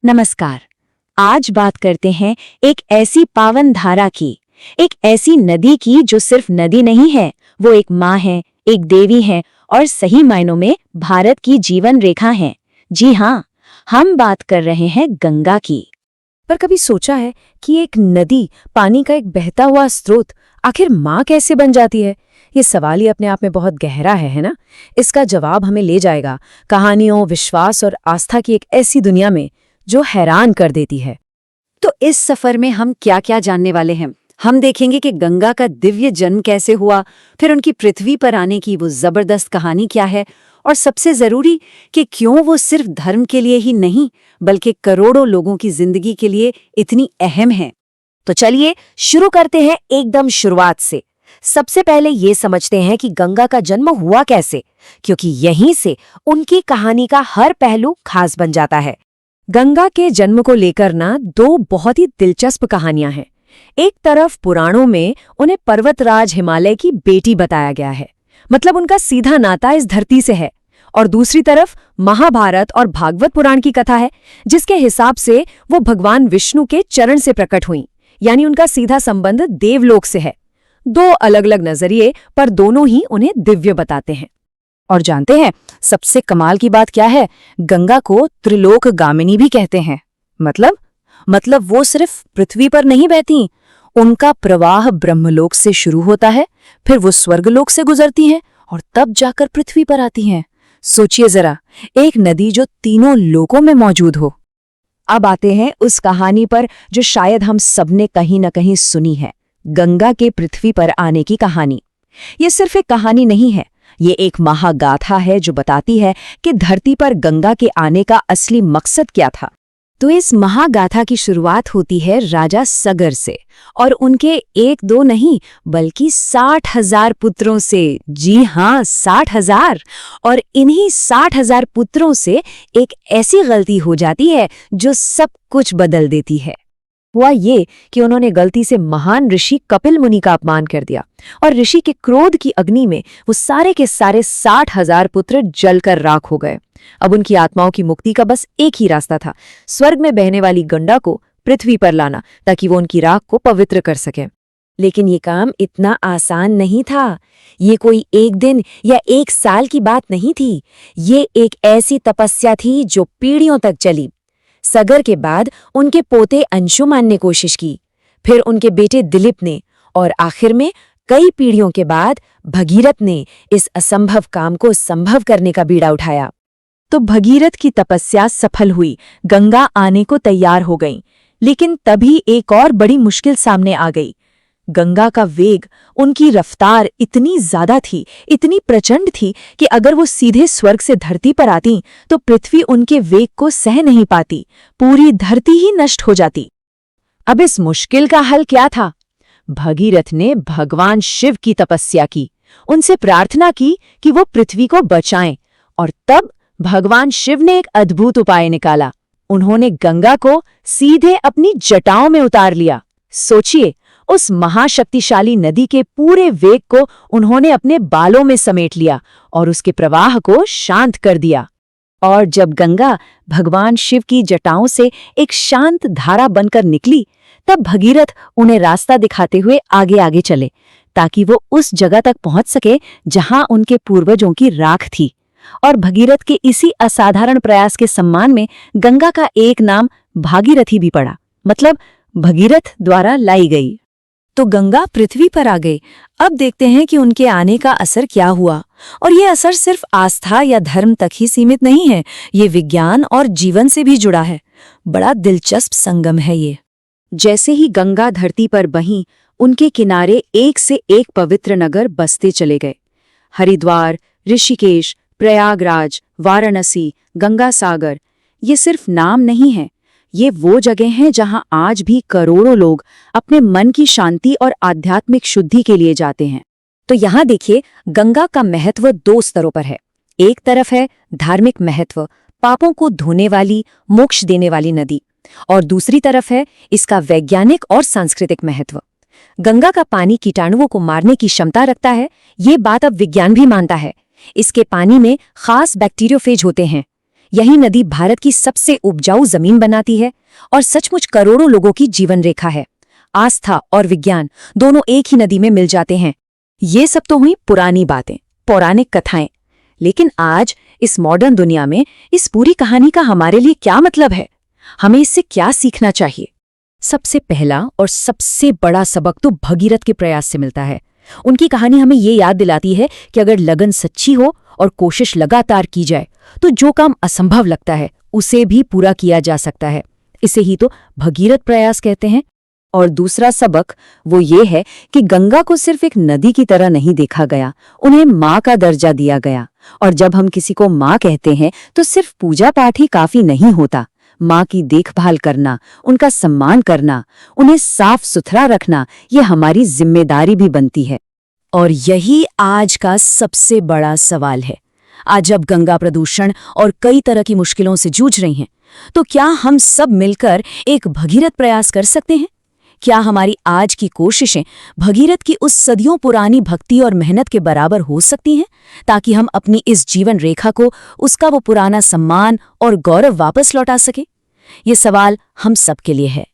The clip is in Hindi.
नमस्कार। आज बात करते हैं एक ऐसी पावन धारा की, एक ऐसी नदी की जो सिर्फ नदी नहीं है, वो एक माँ है, एक देवी है और सही मायनों में भारत की जीवन रेखा है। जी हाँ, हम बात कर रहे हैं गंगा की। पर कभी सोचा है कि एक नदी, पानी का एक बहता हुआ स्रोत, आखिर माँ कैसे बन जाती है? ये सवाल ही अपने आप में बहुत गहरा है ना? इसका जवाब हमें ले जाएगा कहानियों, विश्वास और आस्था की एक ऐसी दुनिया में जो हैरान कर देती है। तो इस सफर में हम क्या क्या जानने वाले हैं? हम देखेंगे कि गंगा का दिव्य जन्म कैसे हुआ, फिर उनकी पृथ्वी पर आने की वो जबरदस्त कहानी क्या है, और सबसे जरूरी कि क्यों वो सिर्फ धर्म के लिए ही नहीं बल्कि करोड़ों लोगों की जिंदगी के लिए इतनी अहम है। तो चलिए शुरू करते हैं एकदम शुरुआत से। सबसे पहले ये समझते हैं कि गंगा का जन्म हुआ कैसे, क्योंकि यहीं से उनकी कहानी का हर पहलू खास बन जाता है। गंगा के जन्म को लेकर दो बहुत ही दिलचस्प कहानियां हैं। एक तरफ पुराणों में उन्हें पर्वतराज हिमालय की बेटी बताया गया है, मतलब उनका सीधा नाता इस धरती से है। और दूसरी तरफ महाभारत और भागवत पुराण की कथा है, जिसके हिसाब से वो भगवान विष्णु के चरण से प्रकट हुई, यानी उनका सीधा संबंध देवलोक से है। दो अलग अलग नजरिए, पर दोनों ही उन्हें दिव्य बताते हैं। और जानते हैं सबसे कमाल की बात क्या है? गंगा को त्रिलोक गामिनी भी कहते हैं। मतलब वो सिर्फ पृथ्वी पर नहीं बहती, उनका प्रवाह ब्रह्मलोक से शुरू होता है, फिर वो स्वर्गलोक से गुजरती हैं और तब जाकर पृथ्वी पर आती हैं। सोचिए जरा, एक नदी जो तीनों लोकों में मौजूद हो। अब आते हैं उस कहानी पर जो शायद हम सबने कहीं न कहीं सुनी है, गंगा के पृथ्वी पर आने की कहानी। ये सिर्फ एक कहानी नहीं है, ये एक महागाथा है जो बताती है कि धरती पर गंगा के आने का असली मकसद क्या था। तो इस महागाथा की शुरुआत होती है राजा सगर से, और उनके एक दो नहीं बल्कि 60,000 पुत्रों से। जी हाँ, 60,000। और इन्हीं 60,000 पुत्रों से एक ऐसी गलती हो जाती है जो सब कुछ बदल देती है। हुआ ये कि उन्होंने गलती से महान ऋषि कपिल मुनि का अपमान कर दिया, और ऋषि के क्रोध की अग्नि में वो सारे के सारे 60,000 पुत्र जलकर राख हो गए। अब उनकी आत्माओं की मुक्ति का बस एक ही रास्ता था, स्वर्ग में बहने वाली गंगा को पृथ्वी पर लाना, ताकि वो उनकी राख को पवित्र कर सके। लेकिन ये काम इतना आसान नहीं था। ये कोई एक दिन या एक साल की बात नहीं थी। ये एक ऐसी तपस्या थी जो पीढ़ियों तक चली। सगर के बाद उनके पोते अंशुमान ने कोशिश की, फिर उनके बेटे दिलीप ने, और आखिर में कई पीढ़ियों के बाद भगीरथ ने इस असंभव काम को संभव करने का बीड़ा उठाया। तो भगीरथ की तपस्या सफल हुई, गंगा आने को तैयार हो गई। लेकिन तभी एक और बड़ी मुश्किल सामने आ गई। गंगा का वेग, उनकी रफ्तार इतनी ज्यादा थी, इतनी प्रचंड थी कि अगर वो सीधे स्वर्ग से धरती पर आती तो पृथ्वी उनके वेग को सह नहीं पाती, पूरी धरती ही नष्ट हो जाती। अब इस मुश्किल का हल क्या था? भगीरथ ने भगवान शिव की तपस्या की, उनसे प्रार्थना की कि वो पृथ्वी को बचाएं, और तब भगवान शिव ने एक अद्भुत उपाय निकाला। उन्होंने गंगा को सीधे अपनी जटाओं में उतार लिया। सोचिए, उस महाशक्तिशाली नदी के पूरे वेग को उन्होंने अपने बालों में समेट लिया और उसके प्रवाह को शांत कर दिया। और जब गंगा भगवान शिव की जटाओं से एक शांत धारा बनकर निकली, तब भगीरथ उन्हें रास्ता दिखाते हुए आगे आगे चले, ताकि वो उस जगह तक पहुंच सके जहां उनके पूर्वजों की राख थी। और भगीरथ के इसी असाधारण प्रयास के सम्मान में गंगा का एक नाम भागीरथी भी पड़ा, मतलब भगीरथ द्वारा लाई गई। तो गंगा पृथ्वी पर आ गई। अब देखते हैं कि उनके आने का असर क्या हुआ। और ये असर सिर्फ आस्था या धर्म तक ही सीमित नहीं है, ये विज्ञान और जीवन से भी जुड़ा है। बड़ा दिलचस्प संगम है ये। जैसे ही गंगा धरती पर बही, उनके किनारे एक से एक पवित्र नगर बसते चले गए। हरिद्वार, ऋषिकेश, प्रयागराज, वाराणसी, गंगा सागर, ये सिर्फ नाम नहीं है, ये वो जगह हैं जहां आज भी करोड़ों लोग अपने मन की शांति और आध्यात्मिक शुद्धि के लिए जाते हैं। तो यहाँ देखिए, गंगा का महत्व दो स्तरों पर है। एक तरफ है धार्मिक महत्व, पापों को धोने वाली, मोक्ष देने वाली नदी, और दूसरी तरफ है इसका वैज्ञानिक और सांस्कृतिक महत्व। गंगा का पानी कीटाणुओं को मारने की क्षमता रखता है, ये बात अब विज्ञान भी मानता है। इसके पानी में खास बैक्टीरियोफेज होते हैं। यही नदी भारत की सबसे उपजाऊ जमीन बनाती है और सचमुच करोड़ों लोगों की जीवन रेखा है। आस्था और विज्ञान दोनों एक ही नदी में मिल जाते हैं। ये सब तो हुई पुरानी बातें, पौराणिक कथाएं। लेकिन आज इस मॉडर्न दुनिया में इस पूरी कहानी का हमारे लिए क्या मतलब है? हमें इससे क्या सीखना चाहिए? सबसे पहला और सबसे बड़ा सबक तो भगीरथ के प्रयास से मिलता है। उनकी कहानी हमें ये याद दिलाती है कि अगर लगन सच्ची हो और कोशिश लगातार की जाए तो जो काम असंभव लगता है उसे भी पूरा किया जा सकता है। इसे ही तो भगीरथ प्रयास कहते हैं। और दूसरा सबक वो ये है कि गंगा को सिर्फ एक नदी की तरह नहीं देखा गया, उन्हें माँ का दर्जा दिया गया। और जब हम किसी को माँ कहते हैं तो सिर्फ पूजा पाठ ही काफी नहीं होता। माँ की देखभाल करना, उनका सम्मान करना, उन्हें साफ सुथरा रखना, ये हमारी जिम्मेदारी भी बनती है। और यही आज का सबसे बड़ा सवाल है। आज जब गंगा प्रदूषण और कई तरह की मुश्किलों से जूझ रही हैं, तो क्या हम सब मिलकर एक भगीरथ प्रयास कर सकते हैं? क्या हमारी आज की कोशिशें भगीरथ की उस सदियों पुरानी भक्ति और मेहनत के बराबर हो सकती हैं, ताकि हम अपनी इस जीवन रेखा को, उसका वो पुराना सम्मान और गौरव वापस लौटा सकें? ये सवाल हम सब के लिए है।